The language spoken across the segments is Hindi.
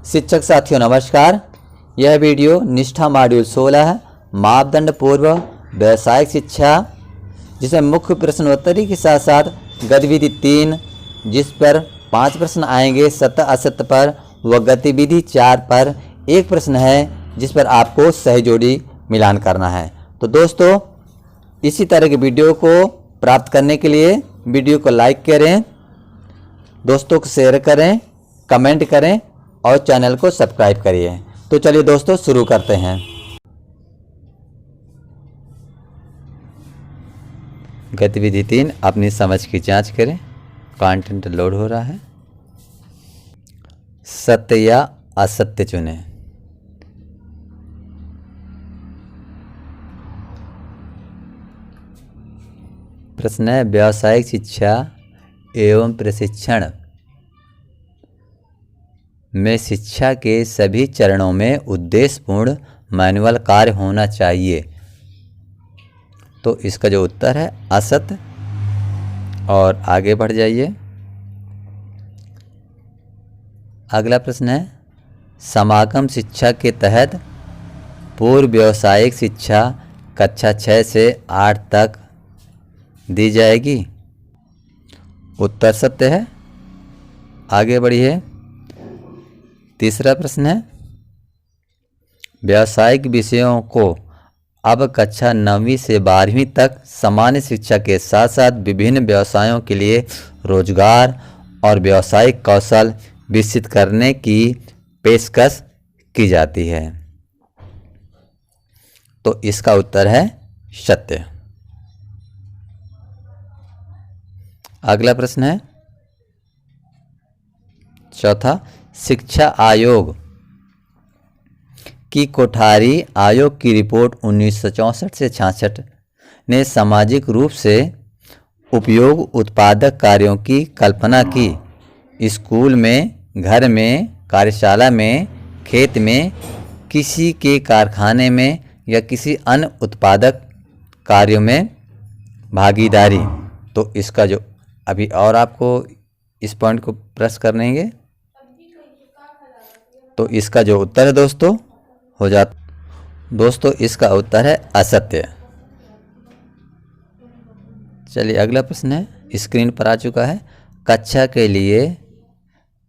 शिक्षक साथियों नमस्कार। यह वीडियो निष्ठा मॉड्यूल 16 है, मापदंड पूर्व व्यावसायिक शिक्षा, जिसमें मुख्य प्रश्नोत्तरी के साथ साथ गतिविधि 3 जिस पर 5 प्रश्न आएंगे सत्य असत्य पर, व गतिविधि 4 पर एक प्रश्न है जिस पर आपको सही जोड़ी मिलान करना है। तो दोस्तों, इसी तरह के वीडियो को प्राप्त करने के लिए वीडियो को लाइक करें, दोस्तों को शेयर करें, कमेंट करें और चैनल को सब्सक्राइब करिए। तो चलिए दोस्तों शुरू करते हैं। गतिविधि 3, अपनी समझ की जांच करें। कंटेंट लोड हो रहा है। सत्य या असत्य चुनें। प्रश्न है, व्यावसायिक शिक्षा एवं प्रशिक्षण में शिक्षा के सभी चरणों में उद्देश्यपूर्ण मैनुअल कार्य होना चाहिए। तो इसका जो उत्तर है असत्य। और आगे बढ़ जाइए। अगला प्रश्न है, समागम शिक्षा के तहत पूर्व व्यावसायिक शिक्षा कक्षा 6 से 8 तक दी जाएगी। उत्तर सत्य है। आगे बढ़िए। तीसरा प्रश्न है, व्यावसायिक विषयों को अब कक्षा 9वीं से 12वीं तक सामान्य शिक्षा के साथ साथ विभिन्न व्यवसायों के लिए रोजगार और व्यावसायिक कौशल विकसित करने की पेशकश की जाती है। तो इसका उत्तर है सत्य। अगला प्रश्न है, चौथा, शिक्षा आयोग की कोठारी आयोग की रिपोर्ट 1964 से 66 ने सामाजिक रूप से उपयोग उत्पादक कार्यों की कल्पना की। स्कूल में, घर में, कार्यशाला में, खेत में, किसी के कारखाने में या किसी अन्य उत्पादक कार्यों में भागीदारी। तो इसका जो अभी और आपको इस पॉइंट को प्रेस करेंगे तो इसका जो उत्तर है दोस्तों हो जाता। दोस्तों इसका उत्तर है असत्य। चलिए अगला प्रश्न है, स्क्रीन पर आ चुका है। कक्षा के लिए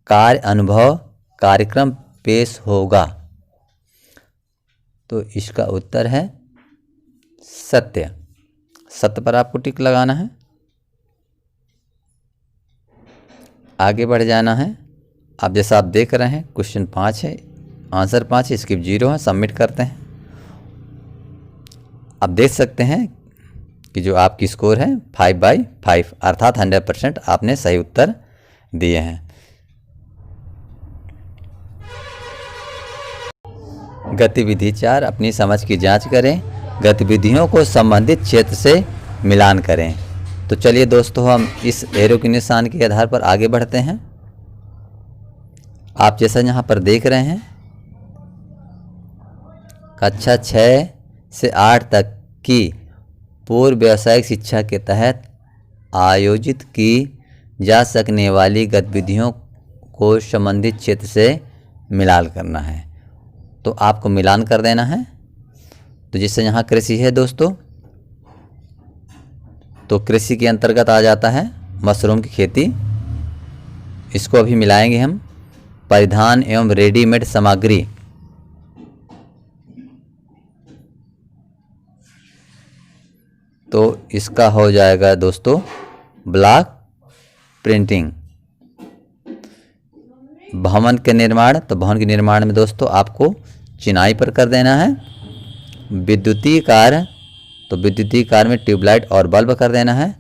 कार्य अनुभव कार्यक्रम पेश होगा। तो इसका उत्तर है सत्य। सत्य पर आपको टिक लगाना है। आगे बढ़ जाना है। अब जैसा आप देख रहे हैं क्वेश्चन 5 है, आंसर 5 है, स्किप 0 है। सबमिट करते हैं। आप देख सकते हैं कि जो आपकी स्कोर है 5/5 अर्थात 100% आपने सही उत्तर दिए हैं। गतिविधि 4, अपनी समझ की जांच करें। गतिविधियों को संबंधित क्षेत्र से मिलान करें। तो चलिए दोस्तों हम इस एरो के निशान के आधार पर आगे बढ़ते हैं। आप जैसा यहाँ पर देख रहे हैं, कक्षा 6 से 8 तक की पूर्व व्यावसायिक शिक्षा के तहत आयोजित की जा सकने वाली गतिविधियों को संबंधित क्षेत्र से मिलान करना है। तो आपको मिलान कर देना है। तो जिससे यहाँ कृषि है दोस्तों, तो कृषि के अंतर्गत आ जाता है मशरूम की खेती। इसको अभी मिलाएंगे हम। परिधान एवं रेडीमेड सामग्री, तो इसका हो जाएगा दोस्तों ब्लॉक प्रिंटिंग। भवन के निर्माण, तो भवन के निर्माण में दोस्तों आपको चिनाई पर कर देना है। विद्युतीय कार्य, तो विद्युतीय कार्य में ट्यूबलाइट और बल्ब कर देना है।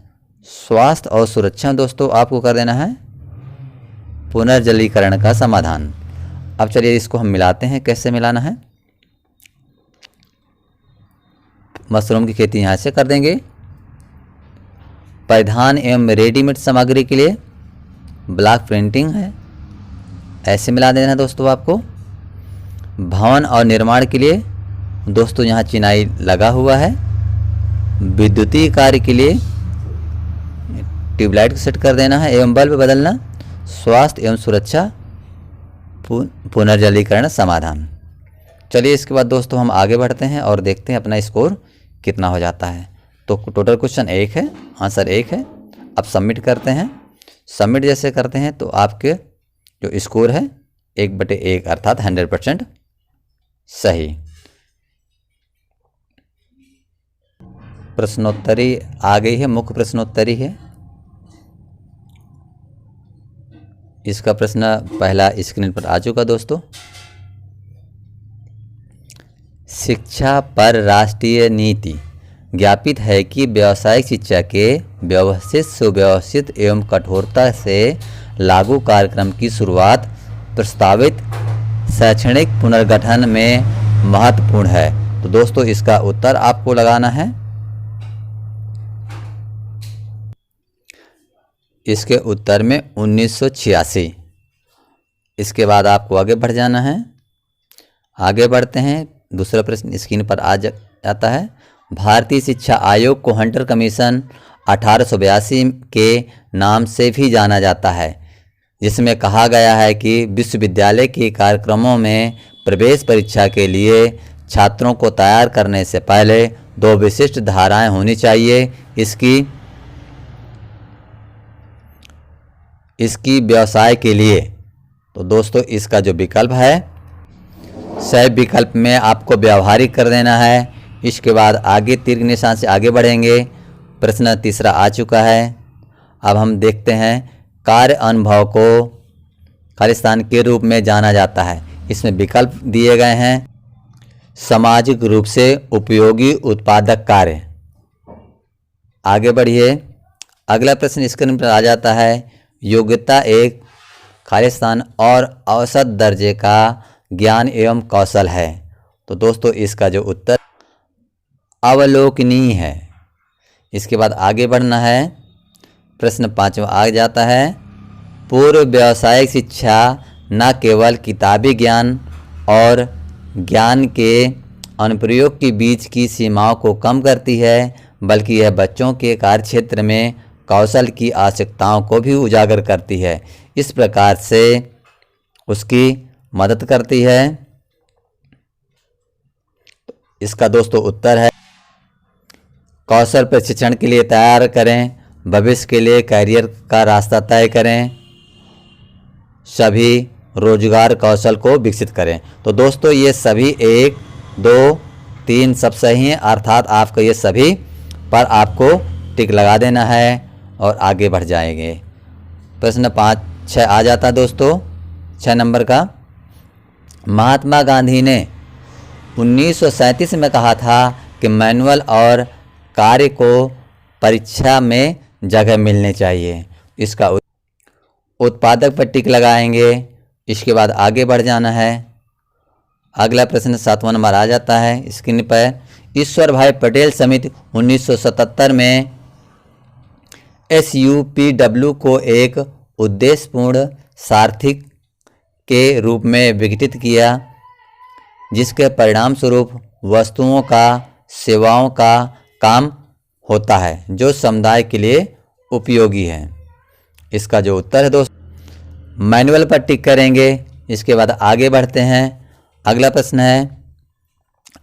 स्वास्थ्य और सुरक्षा दोस्तों आपको कर देना है पुनर्जलीकरण का समाधान। अब चलिए इसको हम मिलाते हैं। कैसे मिलाना है? मशरूम की खेती यहाँ से कर देंगे। परिधान एवं रेडीमेड सामग्री के लिए ब्लॉक प्रिंटिंग है, ऐसे मिला देना है दोस्तों आपको। भवन और निर्माण के लिए दोस्तों यहाँ चिनाई लगा हुआ है। विद्युतीय कार्य के लिए ट्यूबलाइट को सेट कर देना है एवं बल्ब बदलना। स्वास्थ्य एवं सुरक्षा पुनर्जलीकरण समाधान। चलिए इसके बाद दोस्तों हम आगे बढ़ते हैं और देखते हैं अपना स्कोर कितना हो जाता है। तो टोटल क्वेश्चन 1 है, आंसर 1 है। अब सबमिट करते हैं। सबमिट जैसे करते हैं तो आपके जो स्कोर है 1/1 अर्थात 100% सही। प्रश्नोत्तरी आ गई है, मुख्य प्रश्नोत्तरी है। इसका प्रश्न पहला स्क्रीन पर आ चुका दोस्तों। शिक्षा पर राष्ट्रीय नीति ज्ञापित है कि व्यावसायिक शिक्षा के व्यवस्थित, सुव्यवस्थित एवं कठोरता से लागू कार्यक्रम की शुरुआत प्रस्तावित शैक्षणिक पुनर्गठन में महत्वपूर्ण है। तो दोस्तों इसका उत्तर आपको लगाना है। इसके उत्तर में 1986। इसके बाद आपको आगे बढ़ जाना है। आगे बढ़ते हैं। दूसरा प्रश्न स्क्रीन पर आ जाता है। भारतीय शिक्षा आयोग को हंटर कमीशन 1882 के नाम से भी जाना जाता है, जिसमें कहा गया है कि विश्वविद्यालय के कार्यक्रमों में प्रवेश परीक्षा के लिए छात्रों को तैयार करने से पहले 2 विशिष्ट धाराएं होनी चाहिए। इसकी व्यवसाय के लिए। तो दोस्तों इसका जो विकल्प है सही विकल्प में आपको व्यवहारिक कर देना है। इसके बाद आगे तीर के निशान से आगे बढ़ेंगे। प्रश्न तीसरा आ चुका है। अब हम देखते हैं कार्य अनुभव को खालिस्तान के रूप में जाना जाता है। इसमें विकल्प दिए गए हैं। सामाजिक रूप से उपयोगी उत्पादक कार्य। आगे बढ़िए। अगला प्रश्न स्क्रीन पर आ जाता है। योग्यता एक खालिस्तान और औसत दर्जे का ज्ञान एवं कौशल है। तो दोस्तों इसका जो उत्तर अवलोकनीय है। इसके बाद आगे बढ़ना है। प्रश्न 5वां आ जाता है। पूर्व व्यावसायिक शिक्षा न केवल किताबी ज्ञान और ज्ञान के अनुप्रयोग के बीच की सीमाओं को कम करती है, बल्कि यह बच्चों के कार्यक्षेत्र में कौशल की आवश्यकताओं को भी उजागर करती है। इस प्रकार से उसकी मदद करती है। इसका दोस्तों उत्तर है कौशल प्रशिक्षण के लिए तैयार करें, भविष्य के लिए करियर का रास्ता तय करें, सभी रोजगार कौशल को विकसित करें। तो दोस्तों ये सभी 1, 2, 3 सब सही हैं, अर्थात आपको ये सभी पर आपको टिक लगा देना है और आगे बढ़ जाएंगे। प्रश्न 5, 6 आ जाता है दोस्तों। 6 नंबर का। महात्मा गांधी ने 1937 में कहा था कि मैनुअल और कार्य को परीक्षा में जगह मिलनी चाहिए। इसका उत्पादक पर टिक लगाएंगे। इसके बाद आगे बढ़ जाना है। अगला प्रश्न 7वां नंबर आ जाता है स्क्रीन पर। ईश्वर भाई पटेल समिति 1977 में SUPW को एक उद्देश्यपूर्ण सारथिक के रूप में विघटित किया, जिसके परिणाम स्वरूप वस्तुओं का, सेवाओं का काम होता है जो समुदाय के लिए उपयोगी है। इसका जो उत्तर है दोस्तों मैनुअल पर टिक करेंगे। इसके बाद आगे बढ़ते हैं। अगला प्रश्न है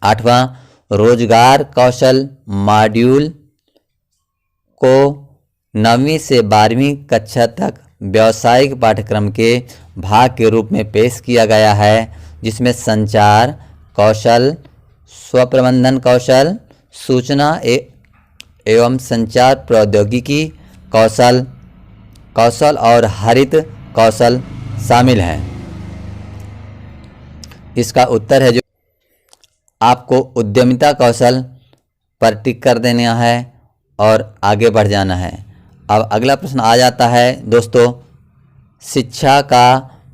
8वां। रोजगार कौशल मॉड्यूल को 9वीं से 12वीं कक्षा तक व्यावसायिक पाठ्यक्रम के भाग के रूप में पेश किया गया है, जिसमें संचार कौशल, स्वप्रबंधन कौशल, सूचना एवं संचार प्रौद्योगिकी कौशल और हरित कौशल शामिल हैं। इसका उत्तर है जो आपको उद्यमिता कौशल पर टिक कर देना है और आगे बढ़ जाना है। अब अगला प्रश्न आ जाता है दोस्तों। शिक्षा का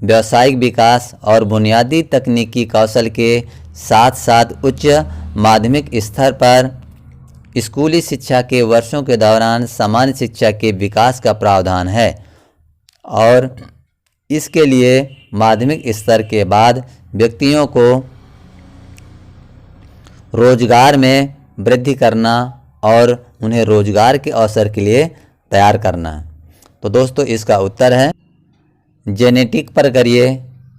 व्यावसायिक विकास और बुनियादी तकनीकी कौशल के साथ साथ उच्च माध्यमिक स्तर पर स्कूली शिक्षा के वर्षों के दौरान सामान्य शिक्षा के विकास का प्रावधान है और इसके लिए माध्यमिक स्तर के बाद व्यक्तियों को रोजगार में वृद्धि करना और उन्हें रोजगार के अवसर के लिए तैयार करना। तो दोस्तों इसका उत्तर है जेनेटिक पर करिए।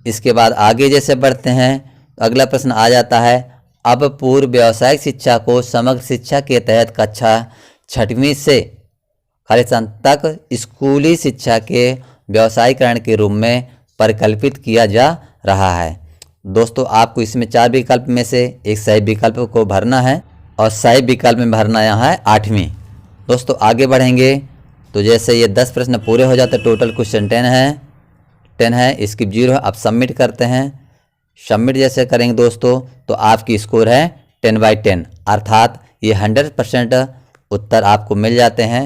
इसके बाद आगे जैसे बढ़ते हैं तो अगला प्रश्न आ जाता है, अब पूर्व व्यावसायिक शिक्षा को समग्र शिक्षा के तहत कक्षा 6वीं से खाली स्थान तक स्कूली शिक्षा के व्यावसायीकरण के रूप में परिकल्पित किया जा रहा है। दोस्तों आपको इसमें 4 विकल्प में से एक सही विकल्प को भरना है और सही विकल्प में भरना यहाँ है 8वीं। दोस्तों आगे बढ़ेंगे तो जैसे ये 10 प्रश्न पूरे हो जाते, टोटल क्वेश्चन 10 है, स्किप 0 है। अब सबमिट करते हैं। सबमिट जैसे करेंगे दोस्तों तो आपकी स्कोर है 10/10, अर्थात ये 100% उत्तर आपको मिल जाते हैं।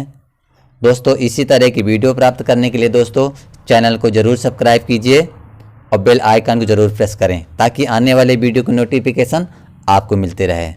दोस्तों इसी तरह की वीडियो प्राप्त करने के लिए दोस्तों चैनल को ज़रूर सब्सक्राइब कीजिए और बेल आइकन को ज़रूर प्रेस करें ताकि आने वाले वीडियो की नोटिफिकेशन आपको मिलते रहे।